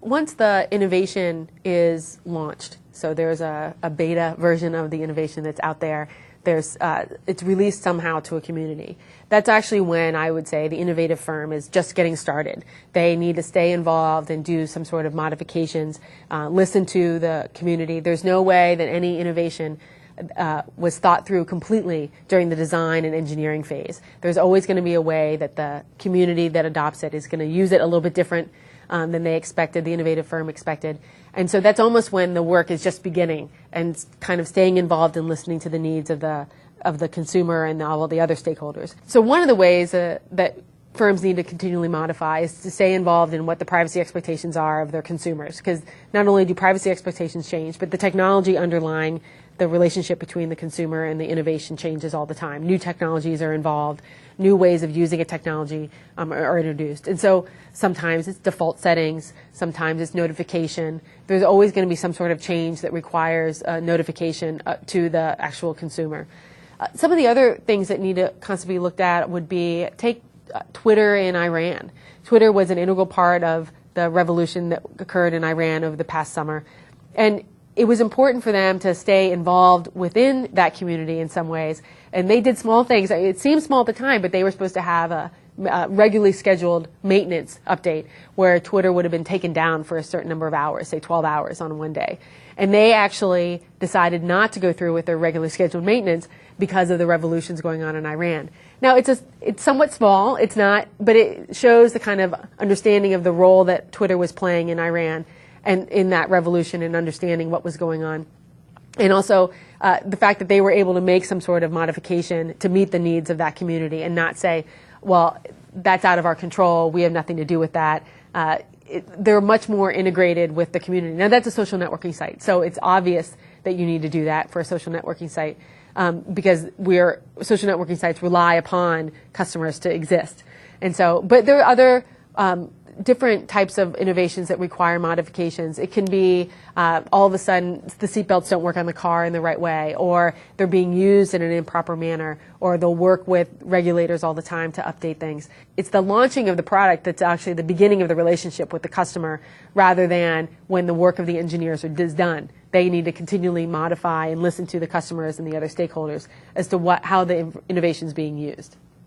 Once the innovation is launched, so there's a beta version of the innovation that's out there, it's released somehow to a community. That's actually when I would say the innovative firm is just getting started. They need to stay involved and do some sort of modifications, listen to the community. There's no way that any innovation was thought through completely during the design and engineering phase. There's always going to be a way that the community that adopts it is going to use it a little bit different than they expected, the innovative firm expected. And so that's almost when the work is just beginning and kind of staying involved and listening to the needs of the consumer and all of the other stakeholders. So one of the ways that firms need to continually modify is to stay involved in what the privacy expectations are of their consumers, because not only do privacy expectations change, but the technology underlying the relationship between the consumer and the innovation changes all the time. New technologies are involved, new ways of using a technology are introduced. And so sometimes it's default settings, sometimes it's notification. There's always going to be some sort of change that requires a notification to the actual consumer. Some of the other things that need to constantly be looked at would be, take Twitter in Iran. Twitter was an integral part of the revolution that occurred in Iran over the past summer. And it was important for them to stay involved within that community in some ways. And they did small things. It seemed small at the time, but they were supposed to have a regularly scheduled maintenance update where Twitter would have been taken down for a certain number of hours, say 12 hours on one day. And they actually decided not to go through with their regularly scheduled maintenance because of the revolutions going on in Iran. Now, it's somewhat small, it's not, but it shows the kind of understanding of the role that Twitter was playing in Iran and in that revolution and understanding what was going on. And also the fact that they were able to make some sort of modification to meet the needs of that community and not say, well, that's out of our control, we have nothing to do with that. They're much more integrated with the community. Now, that's a social networking site, so it's obvious that you need to do that for a social networking site because social networking sites rely upon customers to exist. And so, but there are other different types of innovations that require modifications. It can be all of a sudden the seatbelts don't work on the car in the right way, or they're being used in an improper manner, or they'll work with regulators all the time to update things. It's the launching of the product that's actually the beginning of the relationship with the customer rather than when the work of the engineers is done. They need to continually modify and listen to the customers and the other stakeholders as to how the innovation is being used.